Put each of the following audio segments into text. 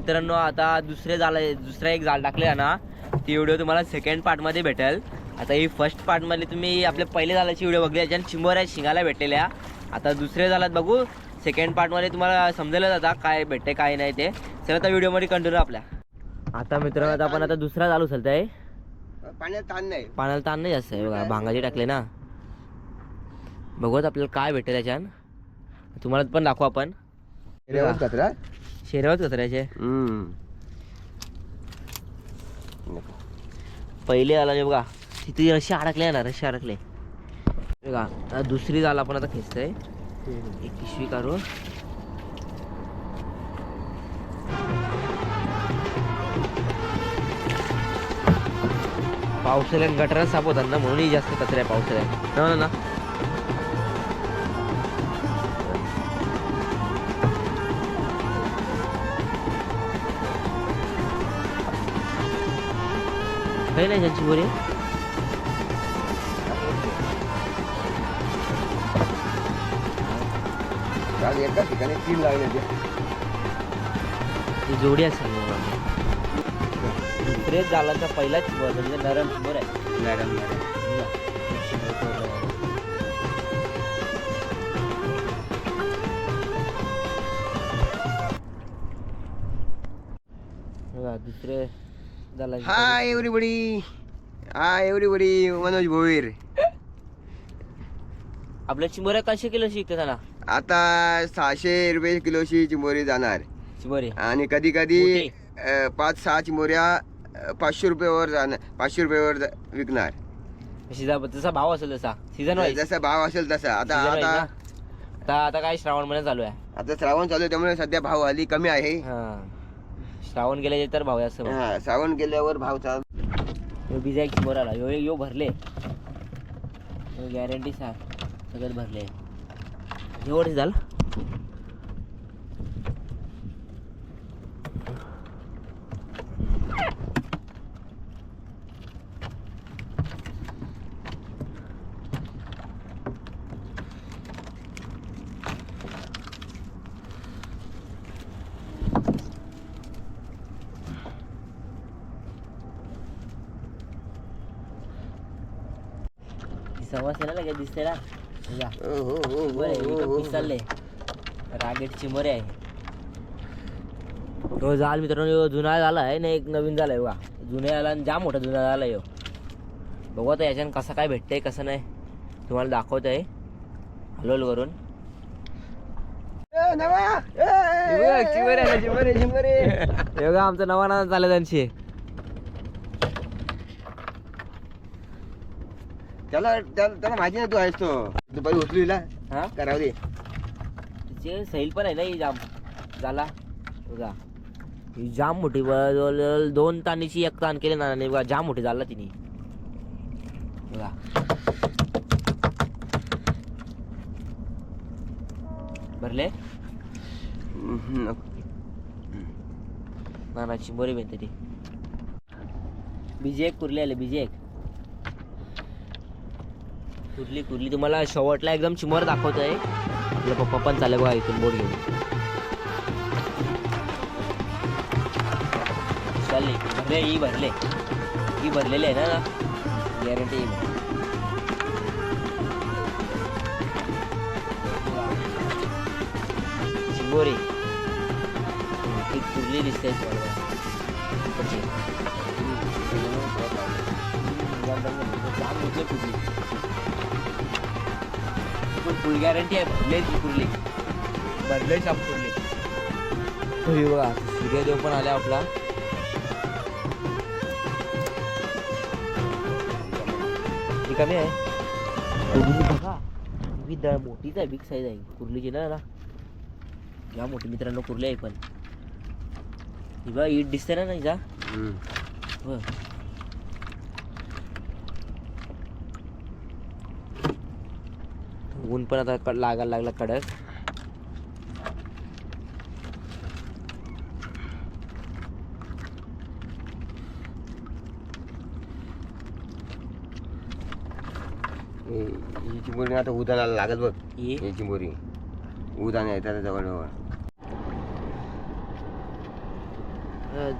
मित्रांनो आता दुसरा एक जाळ टाकले ना, ती व्हिडिओ तुम्हाला सेकंड पार्टमध्ये भेटेल. आता ही फर्स्ट पार्टमध्ये तुम्ही आपल्या पहिले जाळाची व्हिडिओ बघली, याच्यात चिंबोऱ्या शिंगाला भेटलेल्या. आता दुसऱ्या जाळात बघू, सेकंड पार्टमध्ये तुम्हाला समजेलच आता काय भेटते काय नाही ते. चला आता व्हिडिओमध्ये कंटिन्यू आपल्या. आता मित्रांनो आता आपण आता दुसरा जाळ उचलत आहे. पाण्याला ताण नाही जास्त आहे बघा, भांगाची टाकले ना. बघूत आपल्याला काय भेटेल याच्यात, तुम्हाला पण दाखवू आपण. शेरवत कचऱ्याचे पहिले आला बघा, तिथे रशी अडकले ना, रशी अडकले बघा. आता दुसरी जाळ आपण आता खेचतोय. एक पिशवी काढू. पावसाळ्यात गटारात साफ होतात ना, म्हणूनही जास्त कचरा आहे पावसाळ्यात ना ना. काही नाही त्यांची बोरी एका ठिकाणी 3 लागले. ती जोडी असेल दुसरेच जालांचा पहिला चिमोर म्हणजे नरम चिमोर आहे. नरम दुसरे झाला. Hi everybody, Manoj Bhoir. आपल्या चिमोऱ्या कशा किलो शिकते त्याला? आता 600 रुपये किलोची चिंबोरी जाणार. चिमोरी आणि कधी कधी 5-6 चिंबोऱ्या 500 रुपयावर जाणार, 500 रुपयावर विकणार. जसा भाव असेल तसा सीझन वाईज, जसा भाव असेल तसा. आता आता आता आता काय श्रावण महिना चालू आहे. आता श्रावण चालू आहे, त्यामुळे सध्या भाव हल्ली कमी आहे. श्रावण गेल्याचे तर भाव जास्त. श्रावण गेल्यावर भाव चालू. बिजा एक चिमोर आला, यो भरले गॅरंटी सगळं भरले. एवढं झालं. समजते ना लगेच दिसते ना. पिसाले रागेट चिमोरे आहे. तो जाल मित्रांनो जुना झाला आहे ना, एक नवीन झालाय बघा. जुन्या आला आणि जाम मोठा जुना झाला यो. बघू आता याच्यानं कसं काय भेटतंय कसं नाही तुम्हाला दाखवत आहे हलोल करून. बघा आमचा नवा नाना चालला त्यांची. त्याला माहिती नाही तू आहेस तो दुपारी उचलूला करावं दे. तिचे सैल पण आहे ना ही जाम झाला बघा. ही जाम मोठी जवळ 2 तानीची 1 ताण केले ना बघा. जाम मोठी झाला तिने बघा. भरले नानाची बरी भेटते ती. बीजे एक कुर्ली आले, बीजे एक कुर्ली तुम्हाला शेवटला एकदम चिमोर दाखवतोय. आपला पप्पा पण चालले बघा इथून बोट घेऊन. चालले ही भरलेली आहे ना गॅरंटी. चिमोरी ती कुर्ली दिसते फुल गॅरंटी आहे. कुर्ली भरले शाप कुर्ली. बघा सूर्यदेव पण आला आपला. ती कमी आहे बघा. मोठीच आहे, बिग साईज आहे कुर्लीची ना. या मोठी मित्रांनो कुर्ली आहे पण. ही बघा ईट दिसते ना हिचा. ऊन पण आता लागायला लागला कडक. ही चिंबोरी आता उदाला लागत बघ. ही चिंबोरी उदाने आहे त्याच्या जवळ.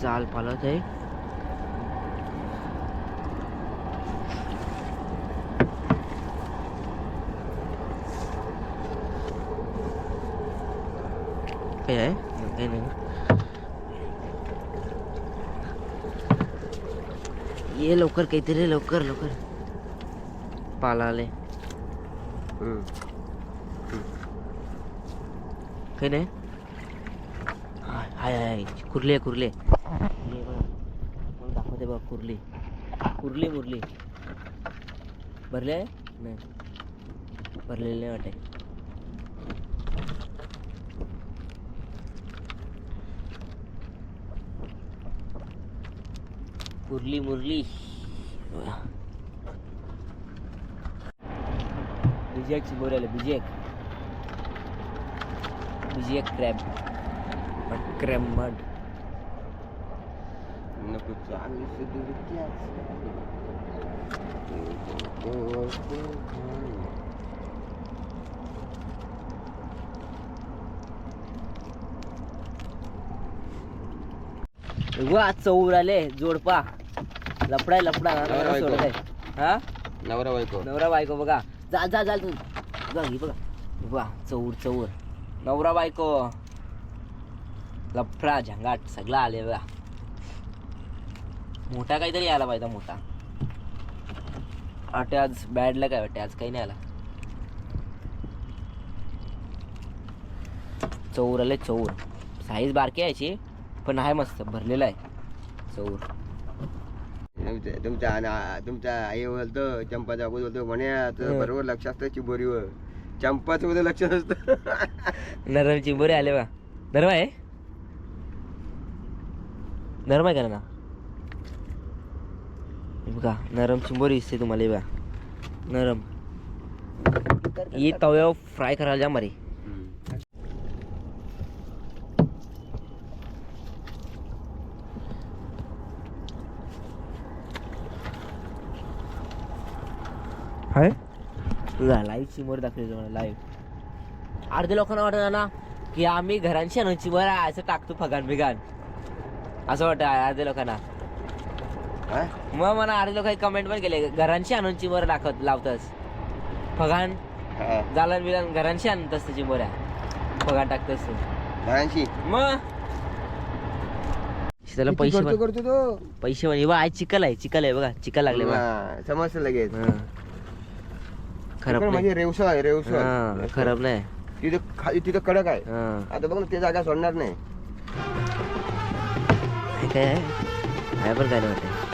जाल पालत आहे. काय आहे काही नाही. ये लवकर काहीतरी लवकर लवकर पाला आले. काही नाही. हाय हाय कुर्ली कुर्ले दाखवते बघ. कुर्ली कुर्ली मुरली भरले नाही भरलेले नाही वाटे. कुर्ली मुरली बिजेक चिंबोऱ्याला बिजेक क्रॅब क्रॅब मड नको चांगली वा चौर आले जोडपा लपडाय लपडा सोडत आहे. हा नवरा बायको बघा. जा जा जा तू बघा ही बघा वा चौर चौर नवरा बायको लफडा झंगाट सगळा आले बघा. मोठा काहीतरी आला पाहिजे मोठा. वाटे आज बॅडला काय वाटते आज काही नाही आला. चौर आले चौर साईज बारकी यायची पण आहे मस्त भरलेला आहे चौर. तुमचा आई बोलतो चंपाचा बाबू बोलतो म्हणे बरोबर लक्ष असतं चिंबोरीवर. चंपाचं मध्ये लक्ष नसतं. नरम चिंबोरे आले बा. नरम आहे नरम आहे का ना बघा. नरम चिंबोरी दिसते तुम्हाला बघा. नरम ही तव्यावर फ्राय करायला जा मारी. हाय लाईव्ह चिंबोरी दाखवली तुम्हाला लाईव्ह. अर्ध्या लोकांना वाटत ना की आम्ही घरांशी आणून चिंबोऱ्या असं टाकतो फगान बिगान असं वाटतं अर्ध्या लोकांना. मग मला अर्धे लोक कमेंट पण केले घरांशी आणून चिंबोऱ्या दाखवत लावतस फगान जालन बिलन घरांशी आणतस चिंबोऱ्या फगान टाकतस घरांशी. मग त्याला पैसे करतो तो पैसे म्हणजे बघा चिकल आहे बघा चिकल लागले बघा. समजतं लगेच. खराब म्हणजे रेवसा आहे रेवसा खराब नाही. तिथं कडक आहे. आता बघ ना ते जागा सोडणार नाही. काय आहे पण काय नाही वाटत.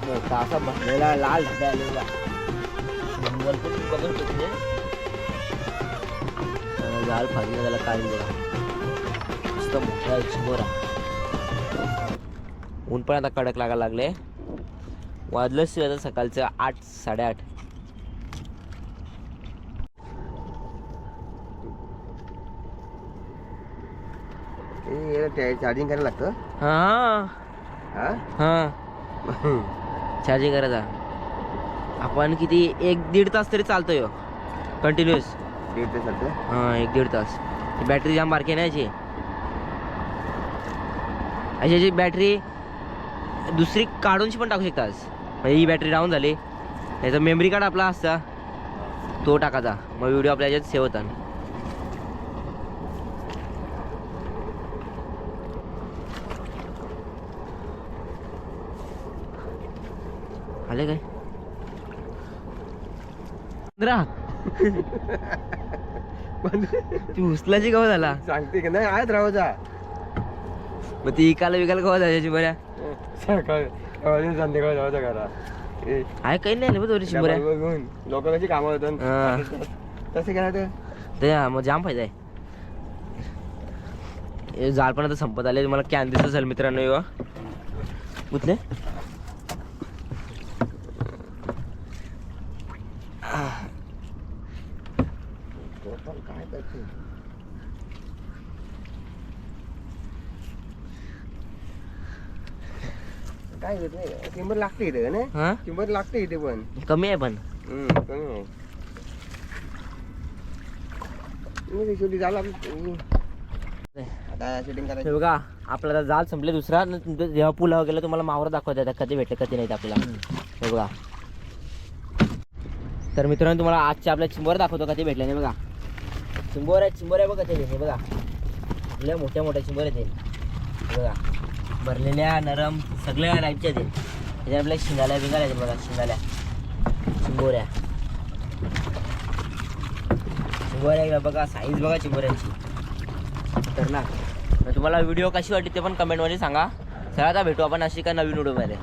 मोठा असा भरलेला लाल ढाब्या आलेला बघत होते. जाल फागले त्याला काय बघा मस्त मोठा चिंबोरा. ऊन पण आता कडक लागायला लागले. वाजलंच आता सकाळचं 8 साडेआठ. चार्जिंग करायला लागतं. चार्जिंग करायचा आपण किती 1-1.5 तास तरी चालतोय कंटिन्युअस. 1.5 तास चालतं. 1-1.5 तास. बॅटरी जाम बारकी नाही याची. अशी बॅटरी दुसरी काढूनशी पण टाकू शकतास. म्हणजे ही बॅटरी डाऊन झाली त्याचा मेमरी कार्ड आपला असता तो टाकायचा मग व्हिडिओ आपल्या याच्यात सेव्ह होतात. आले काय ती उचलाची गवत झाला सांगते की नाही आहेत राहायचा. मग ती इकाला विकायला गवत जायची बऱ्या संध्याकाळ जायचं घरा. आहे काही नाही बघ थोडीशी बऱ्या लोक कशी कामं होतात तसे केलं ते मग जाम फायदा आहे. जाळ पण आता संपत आले. तुम्हाला कॅन दिसत असेल मित्रांनो. कुठले पण काय करते काय होत नाही चिंबर लागते इथे का नाही हा चिंबर लागते इथे पण कमी आहे पण कमी आहे मी शेवटी झाला आता शूटिंग करायचं हे बघा आपल्याला जाल संपले दुसरा जेव्हा पुलावर गेलं तुम्हाला मावरा दाखवता येतात कधी भेटते कधी नाही आपल्याला हे बघा तर मित्रांनो तुम्हाला आजच्या आपल्या चिंबोर दाखवतो कधी भेटले नाही बघा चिंबोर आहे बघा ते हे बघा आपल्या मोठ्या चिंबोर आहे ते हे बघा भरलेल्या नरम सगळ्या टाईपच्या ते त्याच्या आपल्या शिंगाल्या बिंगाल्या आहेत बघा शिंगाल्या चिंबोऱ्या बघा साईज बघा चिंबोऱ्यांची तर ना तुम्हाला व्हिडिओ कशी वाटली ते पण कमेंटमध्ये सांगा चला आता भेटू आपण अशी का नवीन व्हिडिओमध्ये